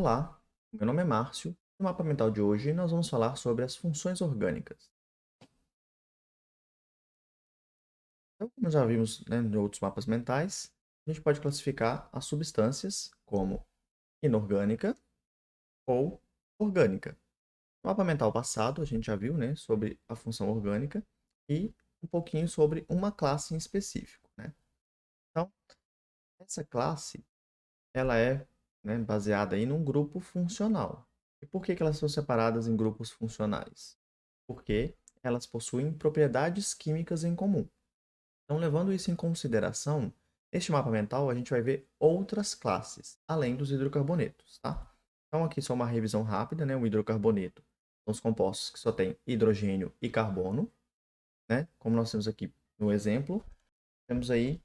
Olá, meu nome é Márcio. No mapa mental de hoje, nós vamos falar sobre as funções orgânicas. Então, como já vimos, né, em outros mapas mentais, a gente pode classificar as substâncias como inorgânica ou orgânica. No mapa mental passado, a gente já viu, né, sobre a função orgânica e um pouquinho sobre uma classe em específico, né? Então, essa classe, ela é, né, baseada aí num grupo funcional. E por que elas são separadas em grupos funcionais? Porque elas possuem propriedades químicas em comum. Então, levando isso em consideração, neste mapa mental a gente vai ver outras classes, além dos hidrocarbonetos, tá? Então, aqui só uma revisão rápida, né? O hidrocarboneto são os compostos que só têm hidrogênio e carbono, né? Como nós temos aqui no exemplo, temos aí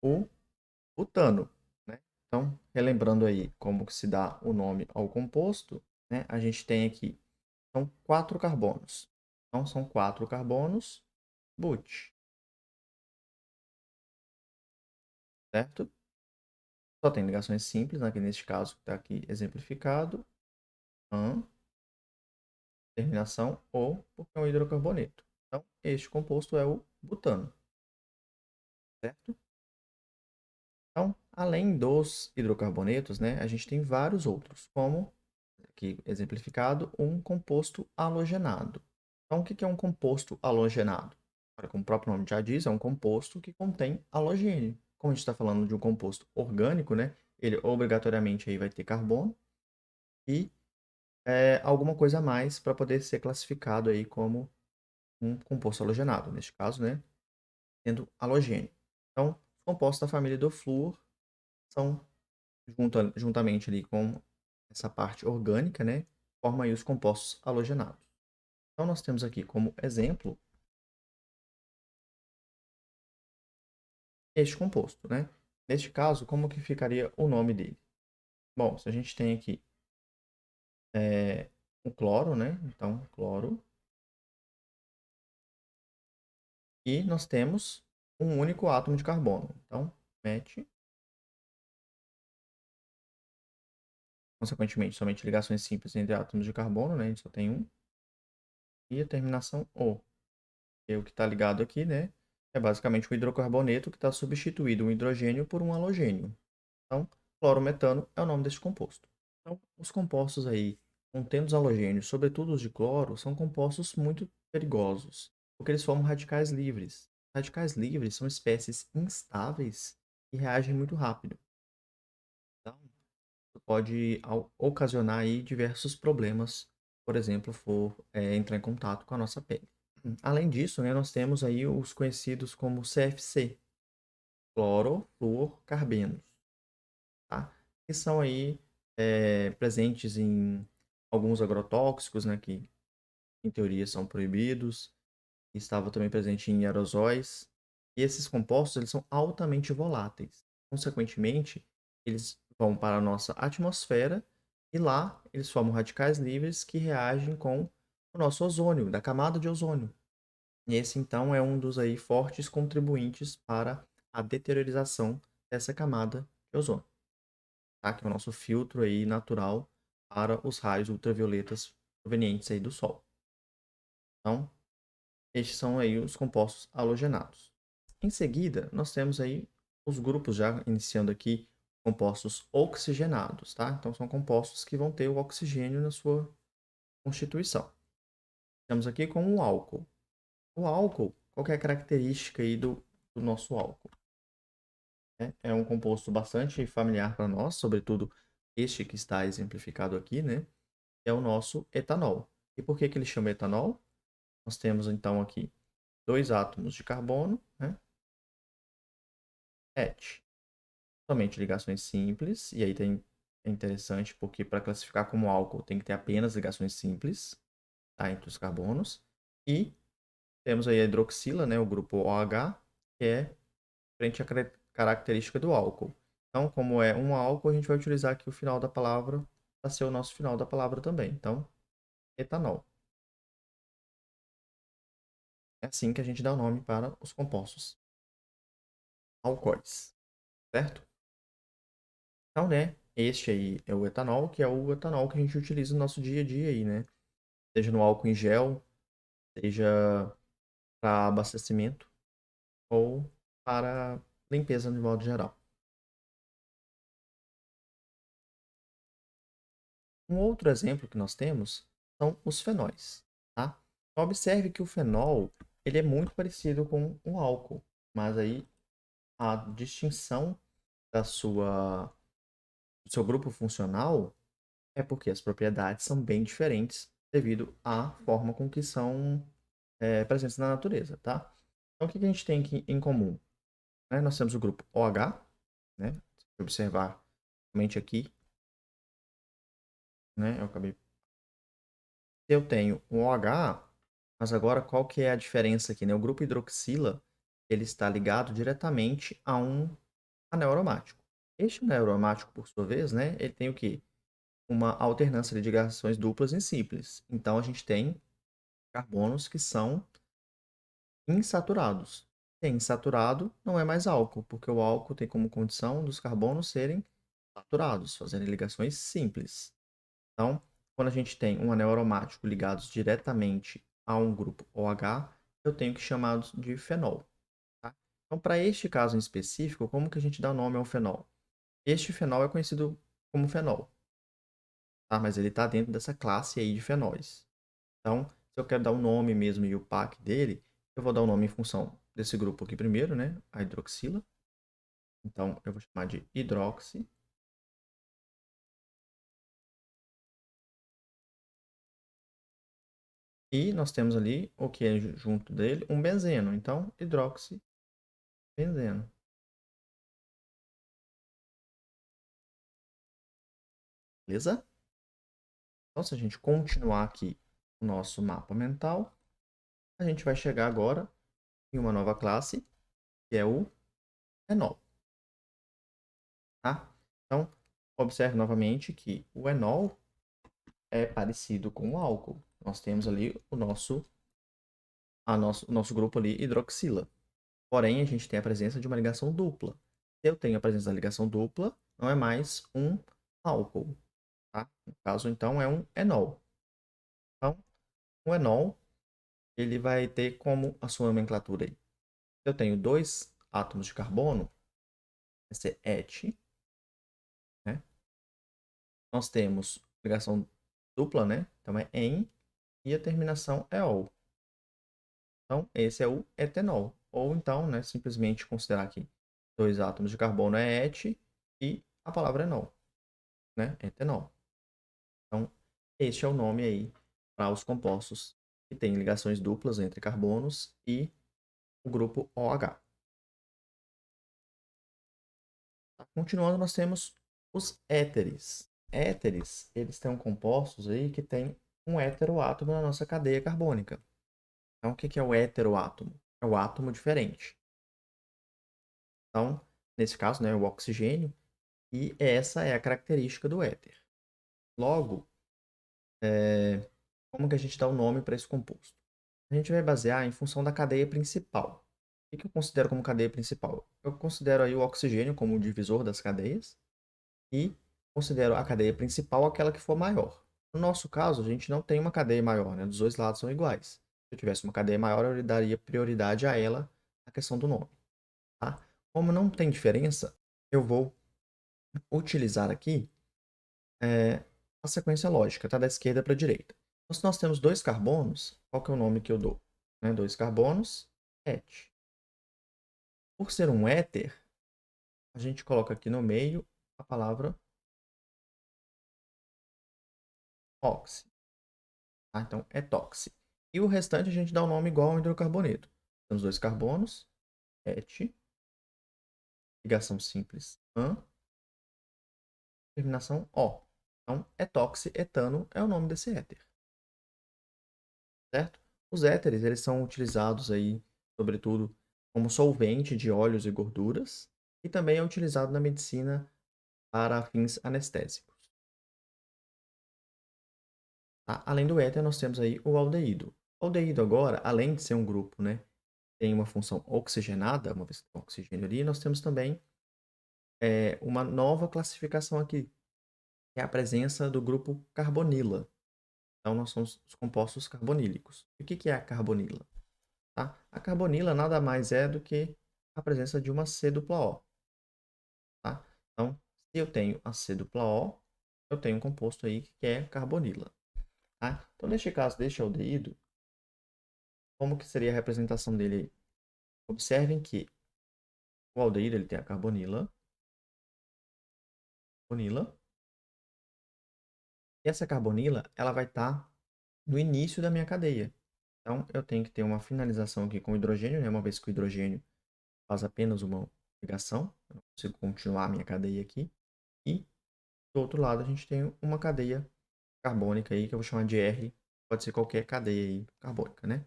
o butano, né? Então, relembrando aí como que se dá o nome ao composto, né? A gente tem aqui, são 4 carbonos. Então, são 4 carbonos, but, certo? Só tem ligações simples, né? Que neste caso está aqui exemplificado, an, terminação o, porque é um hidrocarboneto. Então, este composto é o butano, certo? Então, além dos hidrocarbonetos, né, a gente tem vários outros, como aqui exemplificado, um composto halogenado. Então, o que é um composto halogenado? Como o próprio nome já diz, é um composto que contém halogênio. Como a gente está falando de um composto orgânico, né, ele obrigatoriamente aí vai ter carbono e alguma coisa a mais para poder ser classificado aí como um composto halogenado, neste caso, né, sendo halogênio. Então, os compostos da família do flúor são juntamente ali com essa parte orgânica, né, formam aí os compostos halogenados. Então, nós temos aqui como exemplo este composto, né? Neste caso, como que ficaria o nome dele? Bom, se a gente tem aqui o cloro, né? Então, cloro. E nós temos um único átomo de carbono. Então, met. Consequentemente, somente ligações simples entre átomos de carbono, né? A gente só tem um. E a terminação O. E o que está ligado aqui, né? É basicamente um hidrocarboneto que está substituído um hidrogênio por um halogênio. Então, clorometano é o nome deste composto. Então, os compostos aí contendo os halogênios, sobretudo os de cloro, são compostos muito perigosos, porque eles formam radicais livres. Radicais livres são espécies instáveis e reagem muito rápido. Então, isso pode ocasionar aí diversos problemas, por exemplo, for entrar em contato com a nossa pele. Além disso, né, nós temos aí os conhecidos como CFC, clorofluorcarbenos, tá? Que são aí presentes em alguns agrotóxicos, né, que em teoria são proibidos, estava também presente em aerosóis, e esses compostos eles são altamente voláteis. Consequentemente, eles vão para a nossa atmosfera e lá eles formam radicais livres que reagem com o nosso ozônio, da camada de ozônio. E esse então é um dos aí fortes contribuintes para a deteriorização dessa camada de ozônio, tá? Que é o nosso filtro aí natural para os raios ultravioletas provenientes aí do Sol. Então, estes são aí os compostos halogenados. Em seguida, nós temos aí os grupos já iniciando aqui compostos oxigenados, tá? Então são compostos que vão ter o oxigênio na sua constituição. Temos aqui com o álcool. O álcool, qual que é a característica aí do nosso álcool? É um composto bastante familiar para nós, sobretudo este que está exemplificado aqui, né? É o nosso etanol. E por que que ele chama etanol? Nós temos então aqui dois átomos de carbono, né? Et. Somente ligações simples, e aí é interessante porque para classificar como álcool tem que ter apenas ligações simples, tá? Entre os carbonos. E temos aí a hidroxila, né? O grupo OH, que é frente à característica do álcool. Então, como é um álcool, a gente vai utilizar aqui o final da palavra para ser o nosso final da palavra também. Então, etanol. É assim que a gente dá o nome para os compostos alcoóis, certo? Então, né? Este aí é o etanol, que é o etanol que a gente utiliza no nosso dia a dia aí, né? Seja no álcool em gel, seja para abastecimento ou para limpeza de modo geral. Um outro exemplo que nós temos são os fenóis, tá? Então, observe que o fenol ele é muito parecido com o álcool, mas aí a distinção do seu grupo funcional é porque as propriedades são bem diferentes devido à forma com que são presentes na natureza, tá? Então, o que a gente tem aqui em comum? Né? Nós temos o grupo OH, né? Se observar somente aqui, né? Eu tenho um OH, mas agora qual que é a diferença aqui, né? O grupo hidroxila, ele está ligado diretamente a um anel aromático. Este anel aromático, por sua vez, né? Ele tem o quê? Uma alternância de ligações duplas em simples. Então, a gente tem carbonos que são insaturados. E insaturado não é mais álcool, porque o álcool tem como condição dos carbonos serem saturados, fazendo ligações simples. Então, quando a gente tem um anel aromático ligados diretamente a um grupo OH, eu tenho que chamá-los de fenol. Tá? Então, para este caso em específico, como que a gente dá nome ao fenol? Este fenol é conhecido como fenol, tá? Mas ele está dentro dessa classe aí de fenóis. Então, se eu quero dar o nome mesmo e o PAC dele, eu vou dar o nome em função desse grupo aqui primeiro, né? A hidroxila. Então, eu vou chamar de hidroxi. E nós temos ali o que é junto dele, um benzeno. Então, hidroxibenzeno. Beleza? Então, se a gente continuar aqui o nosso mapa mental, a gente vai chegar agora em uma nova classe, que é o enol. Tá? Então, observe novamente que o enol é parecido com o álcool. Nós temos ali o nosso grupo ali, hidroxila. Porém, a gente tem a presença de uma ligação dupla. Se eu tenho a presença da ligação dupla, não é mais um álcool. Tá? No caso, então, é um enol. Então, o enol ele vai ter como a sua nomenclatura aí. Eu tenho dois átomos de carbono, vai ser et, né? Nós temos ligação dupla, né? Então é en e a terminação é ol. Então esse é o etenol. Ou então, né, simplesmente considerar que dois átomos de carbono é et e a palavra enol, né? Etenol. Então este é o nome aí para os compostos que têm ligações duplas entre carbonos e o grupo OH. Continuando, nós temos os éteres. Éteres, eles têm compostos aí que têm um heteroátomo na nossa cadeia carbônica. Então, o que é o heteroátomo? É o átomo diferente. Então, nesse caso, né, o oxigênio, e essa é a característica do éter. Logo, como que a gente dá o nome para esse composto? A gente vai basear em função da cadeia principal. O que eu considero como cadeia principal? Eu considero aí o oxigênio como o divisor das cadeias, e considero a cadeia principal aquela que for maior. No nosso caso, a gente não tem uma cadeia maior, né? Dos dois lados são iguais. Se eu tivesse uma cadeia maior, eu daria prioridade a ela na questão do nome, tá? Como não tem diferença, eu vou utilizar aqui a sequência lógica, tá? Da esquerda para a direita. Então, se nós temos dois carbonos, qual que é o nome que eu dou? Né? Dois carbonos, et. Por ser um éter, a gente coloca aqui no meio a palavra oxi. Tá? Então, é tóxico. E o restante a gente dá o nome igual ao hidrocarboneto. Temos dois carbonos, et, ligação simples, an, terminação o. Então, etoxi-etano é o nome desse éter, certo? Os éteres, eles são utilizados aí, sobretudo, como solvente de óleos e gorduras, e também é utilizado na medicina para fins anestésicos. Tá? Além do éter, nós temos aí o aldeído. O aldeído agora, além de ser um grupo, né, tem uma função oxigenada, uma vez que tem oxigênio ali, nós temos também uma nova classificação aqui, é a presença do grupo carbonila. Então, nós somos os compostos carbonílicos. E o que é a carbonila? Tá? A carbonila nada mais é do que a presença de uma C dupla O. Tá? Então, se eu tenho a C dupla O, eu tenho um composto aí que é carbonila. Tá? Então, neste caso, deste aldeído, como que seria a representação dele aí? Observem que o aldeído ele tem a carbonila, e essa carbonila ela vai estar no início da minha cadeia. Então, eu tenho que ter uma finalização aqui com o hidrogênio, né? Uma vez que o hidrogênio faz apenas uma ligação, eu não consigo continuar a minha cadeia aqui. E do outro lado a gente tem uma cadeia carbônica aí, que eu vou chamar de R, pode ser qualquer cadeia aí carbônica, né?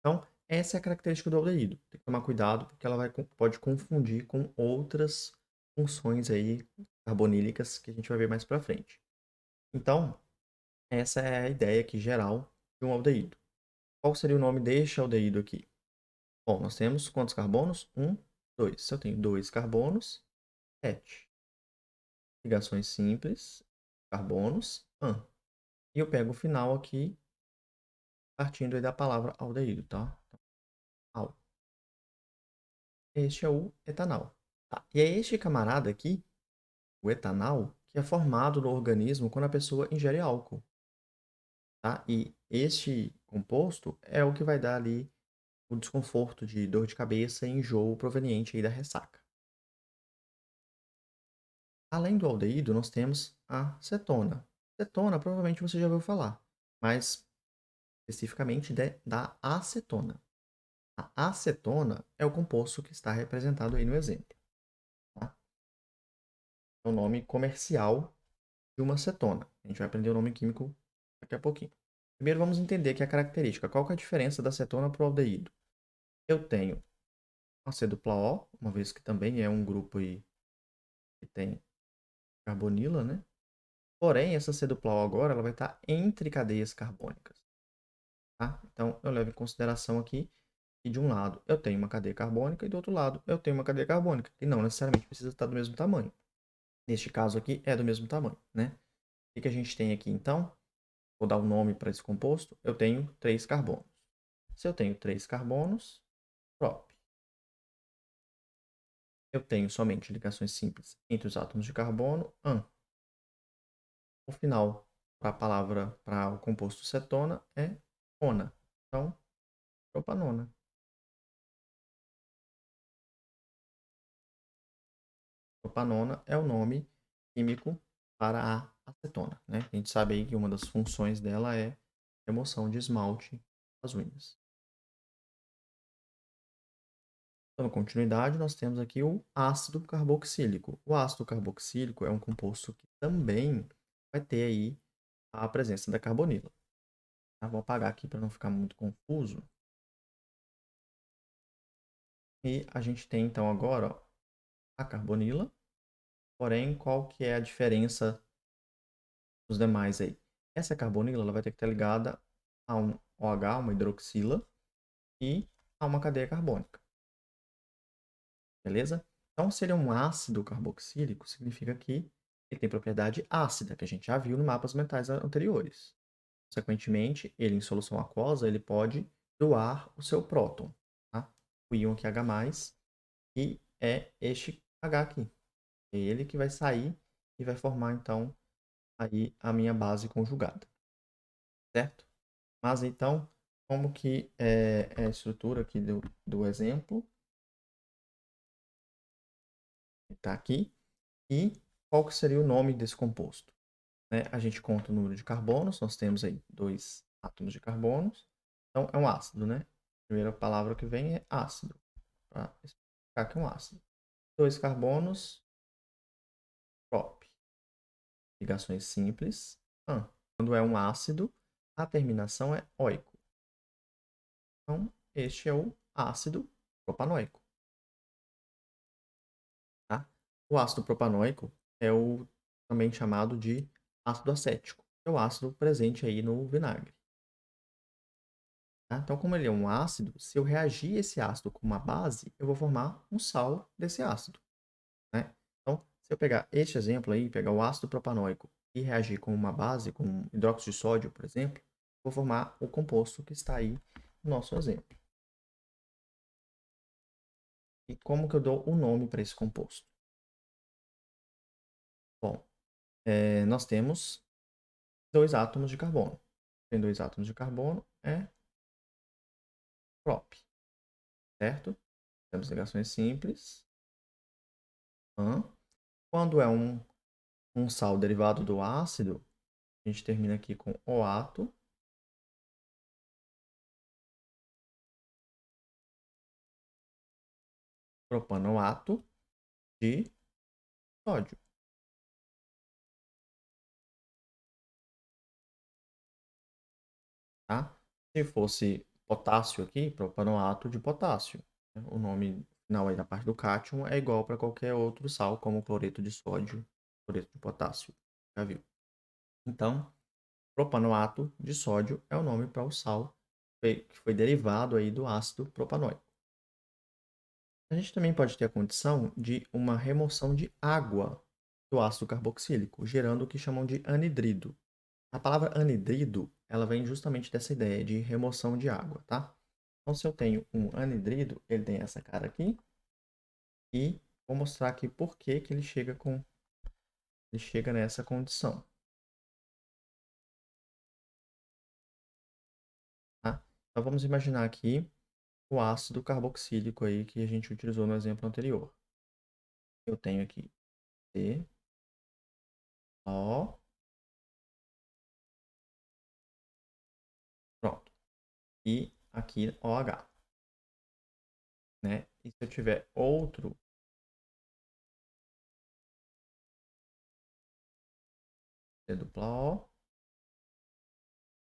Então, essa é a característica do aldeído. Tem que tomar cuidado porque ela pode confundir com outras funções aí carbonílicas que a gente vai ver mais para frente. Então, essa é a ideia aqui geral de um aldeído. Qual seria o nome deste aldeído aqui? Bom, nós temos quantos carbonos? 1, 2. Se eu tenho 2 carbonos, 7. Ligações simples, carbonos, AN. E eu pego o final aqui, partindo aí da palavra aldeído, tá? Al. Este é o etanal. Tá? E é este camarada aqui, o etanal, que é formado no organismo quando a pessoa ingere álcool. Tá? E este composto é o que vai dar ali o desconforto de dor de cabeça e enjoo proveniente aí da ressaca. Além do aldeído, nós temos a cetona. Cetona, provavelmente você já ouviu falar, mas especificamente da acetona. A acetona é o composto que está representado aí no exemplo. Tá? É o nome comercial de uma cetona. A gente vai aprender o nome químico daqui a pouquinho. Primeiro vamos entender que a característica. Qual que é a diferença da cetona para o aldeído? Eu tenho a C dupla O, uma vez que também é um grupo aí que tem carbonila, né? Porém, essa C dupla O agora ela vai estar entre cadeias carbônicas. Tá? Então, eu levo em consideração aqui que de um lado eu tenho uma cadeia carbônica e do outro lado eu tenho uma cadeia carbônica, que não necessariamente precisa estar do mesmo tamanho. Neste caso aqui é do mesmo tamanho, né? O que a gente tem aqui então? Vou dar um nome para esse composto. Eu tenho 3 carbonos. Se eu tenho 3 carbonos, prop. Eu tenho somente ligações simples entre os átomos de carbono, an. O final para a palavra, para o composto cetona é ona. Então, propanona. Propanona é o nome químico para a acetona, né? A gente sabe aí que uma das funções dela é remoção de esmalte das unhas. Dando continuidade, nós temos aqui o ácido carboxílico. O ácido carboxílico é um composto que também vai ter aí a presença da carbonila. Tá? Vou apagar aqui para não ficar muito confuso. E a gente tem então agora ó, a carbonila. Porém, qual que é a diferença dos demais aí? Essa carbonila ela vai ter que estar ligada a um OH, uma hidroxila, e a uma cadeia carbônica. Beleza? Então, se ele é um ácido carboxílico, significa que ele tem propriedade ácida, que a gente já viu nos mapas mentais anteriores. Consequentemente, ele em solução aquosa, ele pode doar o seu próton, tá? O íon aqui H+, que é este H aqui. É ele que vai sair e vai formar, então, aí a minha base conjugada, certo? Mas, então, como que é a estrutura aqui do exemplo? Está aqui. E qual que seria o nome desse composto? Né? A gente conta o número de carbonos, nós temos aí 2 átomos de carbonos. Então, é um ácido, né? A primeira palavra que vem é ácido, para explicar que é um ácido. 2 carbonos, prop. Ligações simples, an. Quando é um ácido, a terminação é oico. Então, este é o ácido propanoico. Tá? O ácido propanoico é o também chamado de ácido acético, que é o ácido presente aí no vinagre. Tá? Então, como ele é um ácido, se eu reagir esse ácido com uma base, eu vou formar um sal desse ácido. Né? Então, se eu pegar este exemplo aí, pegar o ácido propanoico e reagir com uma base, com hidróxido de sódio, por exemplo, vou formar o composto que está aí no nosso exemplo. E como que eu dou o nome para esse composto? Bom, nós temos 2 átomos de carbono. Tem 2 átomos de carbono, é prop, certo? Temos ligações simples. Quando é um sal derivado do ácido, a gente termina aqui com oato. Propanoato de sódio. Tá? Se fosse potássio aqui, propanoato de potássio. O nome final aí da parte do cátion é igual para qualquer outro sal, como cloreto de sódio, cloreto de potássio. Já viu? Então, propanoato de sódio é o nome para o sal que foi derivado aí do ácido propanóico. A gente também pode ter a condição de uma remoção de água do ácido carboxílico, gerando o que chamam de anidrido. A palavra anidrido, ela vem justamente dessa ideia de remoção de água, tá? Então, se eu tenho um anidrido, ele tem essa cara aqui, e vou mostrar aqui por que que ele chega nessa condição, tá? Então, vamos imaginar aqui o ácido carboxílico aí que a gente utilizou no exemplo anterior. Eu tenho aqui C, O, pronto. E aqui OH, né? E se eu tiver outro C dupla O,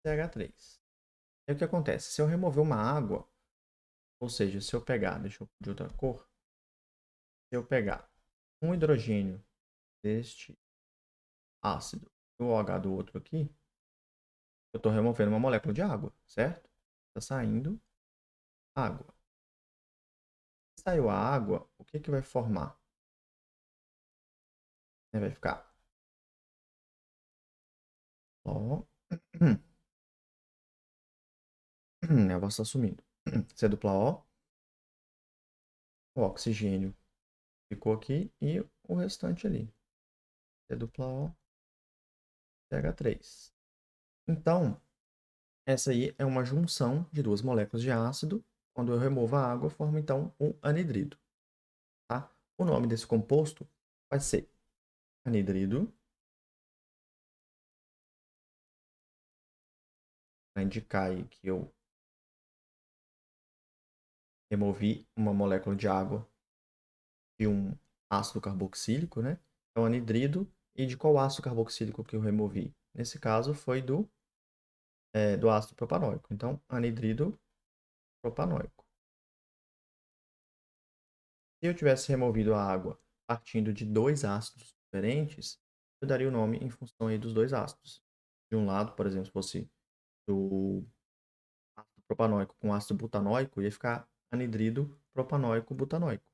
CH3. Aí o que acontece? Se eu remover uma água, ou seja, se eu pegar, deixa eu de outra cor, se eu pegar um hidrogênio deste ácido e o OH do outro aqui, eu estou removendo uma molécula de água, certo? Está saindo água. Se saiu a água, o que que vai formar? Vai ficar ó, a voz está sumindo. C dupla o oxigênio ficou aqui e o restante ali. C dupla O, CH3. Então, essa aí é uma junção de 2 moléculas de ácido. Quando eu removo a água, forma então um anidrido. Tá? O nome desse composto vai ser anidrido, para indicar aí que eu removi uma molécula de água de um ácido carboxílico, né? É o anidrido. E de qual ácido carboxílico que eu removi? Nesse caso foi do ácido propanóico. Então, anidrido propanóico. Se eu tivesse removido a água partindo de 2 ácidos diferentes, eu daria o nome em função aí dos 2 ácidos. De um lado, por exemplo, se fosse do ácido propanóico com ácido butanóico, ia ficar anidrido propanóico butanóico,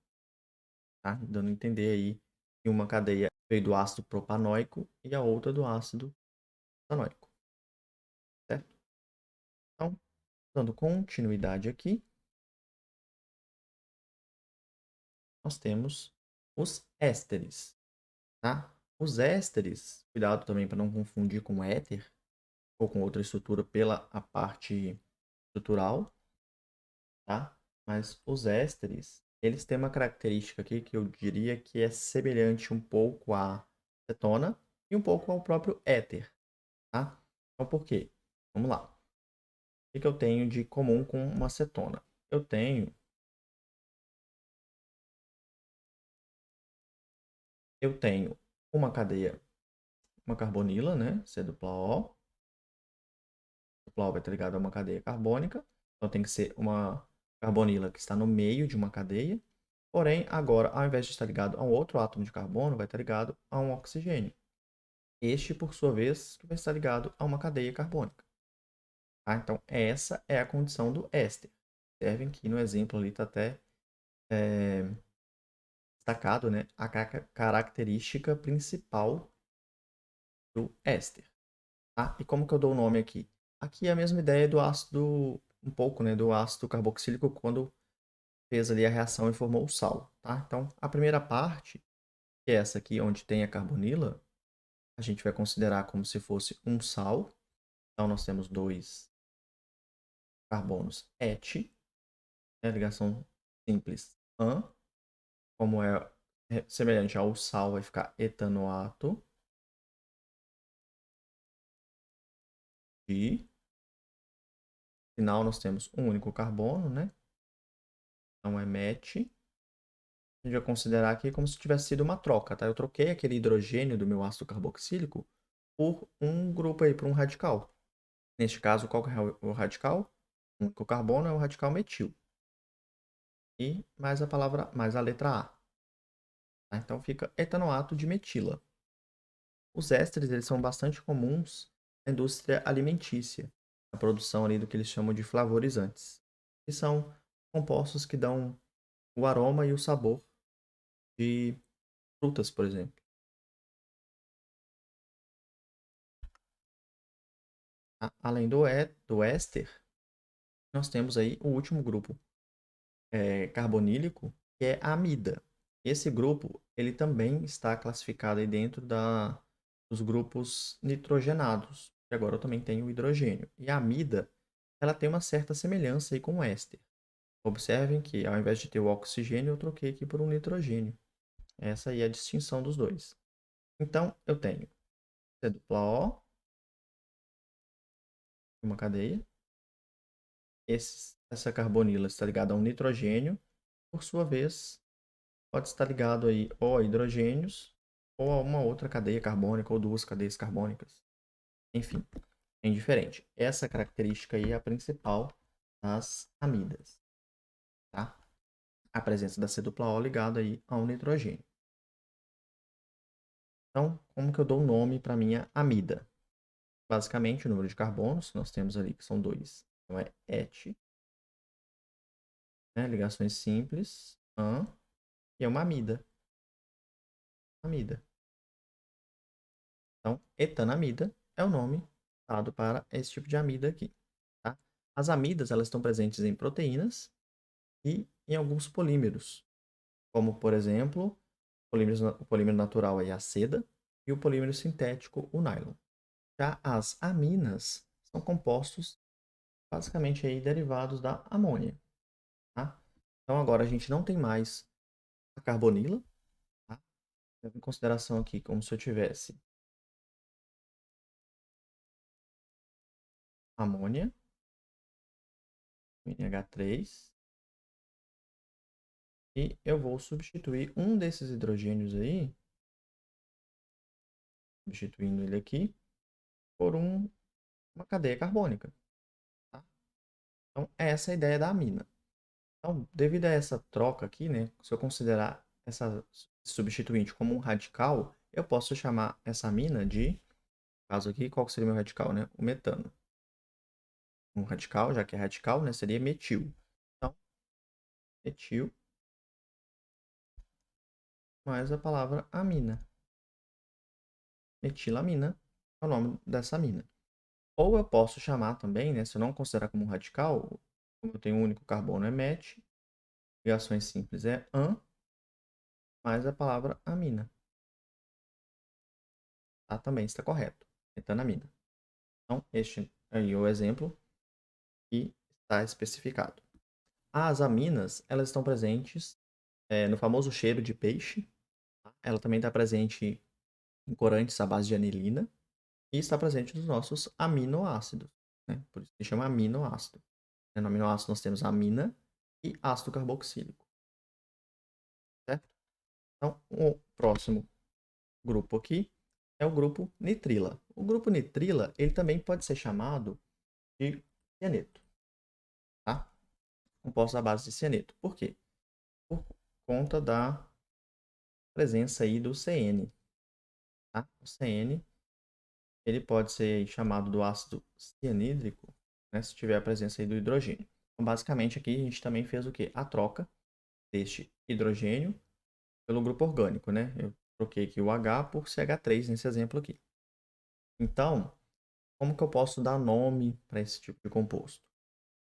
tá? Dando a entender aí que uma cadeia veio do ácido propanóico e a outra do ácido butanóico, certo? Então, dando continuidade aqui, nós temos os ésteres, tá? Os ésteres, cuidado também para não confundir com éter ou com outra estrutura pela a parte estrutural, tá? Mas os ésteres, eles têm uma característica aqui que eu diria que é semelhante um pouco à cetona e um pouco ao próprio éter, tá? Então, por quê? Vamos lá. O que eu tenho de comum com uma cetona? Eu tenho uma cadeia, uma carbonila, né? C dupla O. Dupla O vai estar ligado a uma cadeia carbônica. Então, tem que ser uma carbonila que está no meio de uma cadeia. Porém, agora, ao invés de estar ligado a um outro átomo de carbono, vai estar ligado a um oxigênio. Este, por sua vez, que vai estar ligado a uma cadeia carbônica. Tá? Então, essa é a condição do éster. Observem que no exemplo ali está até destacado, né, a característica principal do éster. Tá? E como que eu dou o nome aqui? Aqui é a mesma ideia do ácido, um pouco, né, do ácido carboxílico quando fez ali a reação e formou o sal, tá? Então, a primeira parte, que é essa aqui, onde tem a carbonila, a gente vai considerar como se fosse um sal. Então, nós temos dois carbonos et, né, ligação simples an, como é semelhante ao sal, vai ficar etanoato de. No final, nós temos um único carbono, né? Então, é met. A gente vai considerar aqui como se tivesse sido uma troca, tá? Eu troquei aquele hidrogênio do meu ácido carboxílico por um grupo aí, por um radical. Neste caso, qual que é o radical? O único carbono é o radical metil. E mais a palavra, mais a letra A. Tá? Então fica etanoato de metila. Os ésteres, eles são bastante comuns na indústria alimentícia, a produção ali do que eles chamam de flavorizantes, que são compostos que dão o aroma e o sabor de frutas, por exemplo. Além do éster, nós temos aí o último grupo carbonílico, que é a amida. Esse grupo, ele também está classificado aí dentro dos grupos nitrogenados, que agora eu também tenho o hidrogênio. E a amida, ela tem uma certa semelhança aí com o éster. Observem que ao invés de ter o oxigênio, eu troquei aqui por um nitrogênio. Essa aí é a distinção dos dois. Então, eu tenho C+O, uma cadeia. Essa carbonila está ligada a um nitrogênio. Por sua vez, pode estar ligado aí ou a hidrogênios ou a uma outra cadeia carbônica ou duas cadeias carbônicas. Enfim, é indiferente. Essa característica aí é a principal das amidas, tá? A presença da C+O ligada aí a um nitrogênio. Então, como que eu dou o nome para minha amida? Basicamente, o número de carbonos que nós temos ali, que são dois. Então, é et, né? Ligações simples, an, e é uma amida. Amida. Então, etanamida é o nome dado para esse tipo de amida aqui. Tá? As amidas elas estão presentes em proteínas e em alguns polímeros, como, por exemplo, o polímero natural aí, a seda e o polímero sintético, o nylon. Já as aminas são compostos basicamente aí derivados da amônia. Tá? Então agora a gente não tem mais a carbonila, tá? Leva em consideração aqui como se eu tivesse amônia, NH3, e eu vou substituir um desses hidrogênios aí, substituindo ele aqui, por uma cadeia carbônica. Tá? Então, essa é a ideia da amina. Então, devido a essa troca aqui, né, se eu considerar essa substituinte como um radical, eu posso chamar essa amina de, no caso aqui, qual seria o meu radical, né? O metano. Um radical, já que é radical, né, seria metil. Então, metil mais a palavra amina. Metilamina é o nome dessa amina. Ou eu posso chamar também, né, se eu não considerar como um radical, como eu tenho um único carbono é met, ligações simples é an, mais a palavra amina. Tá? Também está correto. Metanamina. Então, este aí é o exemplo que está especificado. As aminas, elas estão presentes no famoso cheiro de peixe. Tá? Ela também está presente em corantes à base de anilina e está presente nos nossos aminoácidos. Né? Por isso que chama aminoácido. No aminoácido nós temos amina e ácido carboxílico. Certo? Então, o próximo grupo aqui é o grupo nitrila. O grupo nitrila, ele também pode ser chamado de cianeto, tá? Composto à base de cianeto. Por quê? Por conta da presença aí do CN, tá? O CN, ele pode ser chamado do ácido cianídrico, né, se tiver a presença aí do hidrogênio. Então, basicamente, aqui a gente também fez o quê? A troca deste hidrogênio pelo grupo orgânico, né? Eu troquei aqui o H por CH3 nesse exemplo aqui. Então, como que eu posso dar nome para esse tipo de composto?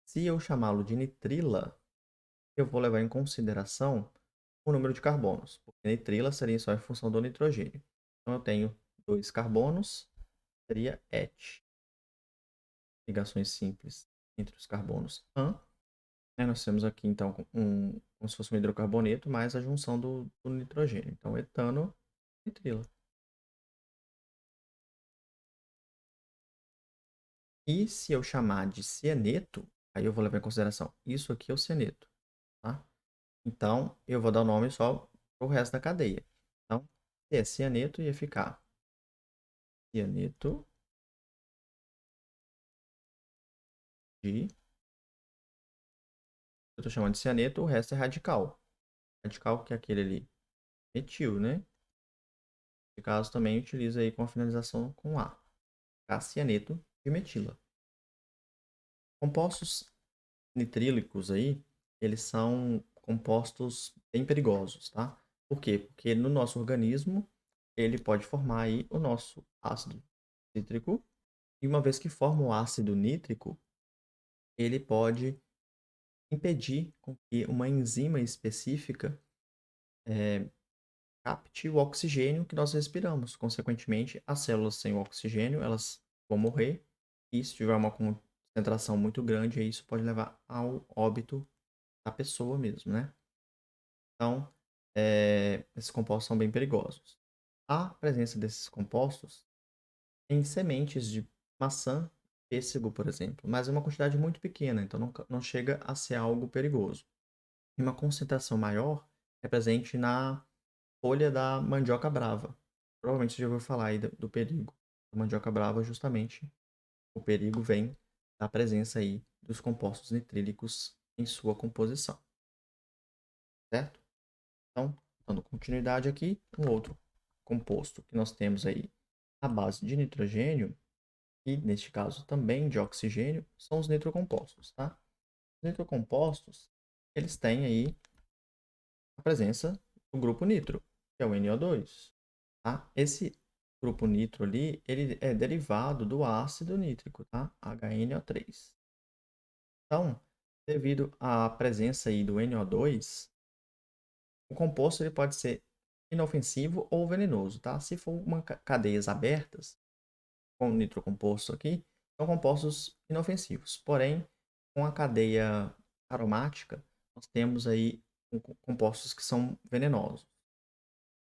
Se eu chamá-lo de nitrila, eu vou levar em consideração o número de carbonos, porque nitrila seria só em função do nitrogênio. Então, eu tenho 2 carbonos, seria et. Ligações simples entre os carbonos AN. Nós temos aqui, então, como se fosse um hidrocarboneto, mais a junção do nitrogênio. Então, etano, nitrila. E se eu chamar de cianeto, aí eu vou levar em consideração, isso aqui é o cianeto, tá? Então, eu vou dar o nome só para o resto da cadeia. Então, se é cianeto, ia ficar cianeto de... Eu estou chamando de cianeto, o resto é radical. Radical que é aquele ali, metil, né? Nesse caso, também utiliza aí com a finalização com A. Cianeto de metila. Compostos nitrílicos aí, eles são compostos bem perigosos, tá? Por quê? Porque no nosso organismo, ele pode formar aí o nosso ácido nítrico, e uma vez que forma o ácido nítrico, ele pode impedir com que uma enzima específica capte o oxigênio que nós respiramos. Consequentemente, as células sem o oxigênio, elas vão morrer, e se tiver uma concentração muito grande, isso pode levar ao óbito da pessoa mesmo, né? Então, esses compostos são bem perigosos. A presença desses compostos em sementes de maçã, pêssego, por exemplo, mas é uma quantidade muito pequena, então não chega a ser algo perigoso. E uma concentração maior é presente na folha da mandioca brava. Provavelmente você já ouviu falar aí do perigo da mandioca brava, justamente o perigo vem da presença aí dos compostos nitrílicos em sua composição, certo? Então, dando continuidade aqui, um outro composto que nós temos aí à base de nitrogênio, e neste caso também de oxigênio, são os nitrocompostos, tá? Os nitrocompostos, eles têm aí a presença do grupo nitro, que é o NO2, tá? Esse grupo nitro ali, ele é derivado do ácido nítrico, tá? HNO3. Então, devido à presença aí do NO2, o composto ele pode ser inofensivo ou venenoso, tá? Se for cadeias abertas, com o nitrocomposto aqui, são compostos inofensivos. Porém, com a cadeia aromática, nós temos aí compostos que são venenosos.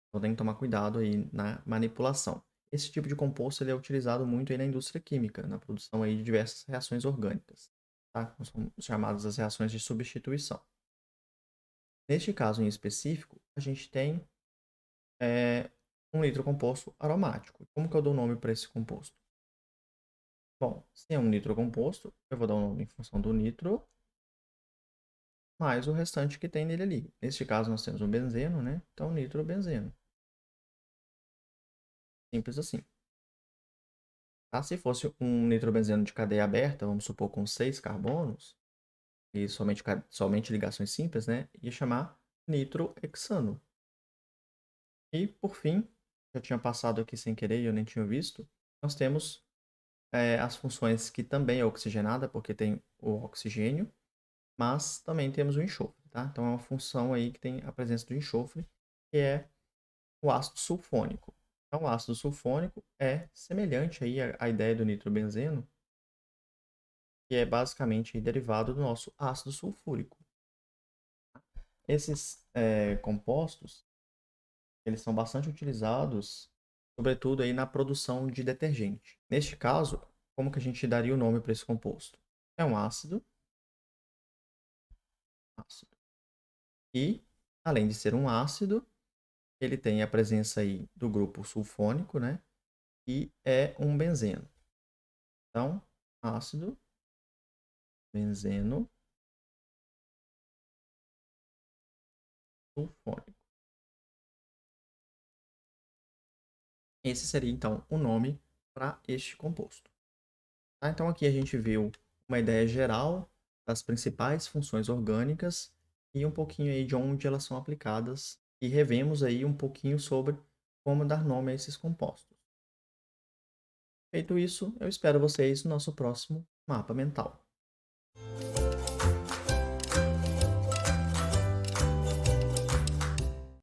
Então tem que tomar cuidado aí na manipulação. Esse tipo de composto ele é utilizado muito aí na indústria química, na produção aí de diversas reações orgânicas, tá? São chamadas as reações de substituição. Neste caso em específico, a gente tem um nitrocomposto aromático. Como que eu dou nome para esse composto? Bom, se é um nitrocomposto, eu vou dar um nome em função do nitro, mais o restante que tem nele ali. Neste caso, nós temos um benzeno, né? Então, nitrobenzeno. Simples assim. Tá? Se fosse um nitrobenzeno de cadeia aberta, vamos supor com 6 carbonos, e somente ligações simples, né? Ia chamar nitrohexano. E, por fim, já tinha passado aqui sem querer e eu nem tinha visto, nós temos as funções que também é oxigenada, porque tem o oxigênio, mas também temos o enxofre, tá? Então é uma função aí que tem a presença do enxofre, que é o ácido sulfônico. Então, o ácido sulfônico é semelhante aí à ideia do nitrobenzeno, que é basicamente derivado do nosso ácido sulfúrico. Esses compostos, eles são bastante utilizados, sobretudo aí na produção de detergente. Neste caso, como que a gente daria o nome para esse composto? É um ácido. E, além de ser um ácido, ele tem a presença aí do grupo sulfônico, né? E é um benzeno. Então, ácido, benzeno, sulfônico. Esse seria, então, o nome para este composto. Tá? Então, aqui a gente viu uma ideia geral das principais funções orgânicas e um pouquinho aí de onde elas são aplicadas e revemos aí um pouquinho sobre como dar nome a esses compostos. Feito isso, eu espero vocês no nosso próximo mapa mental.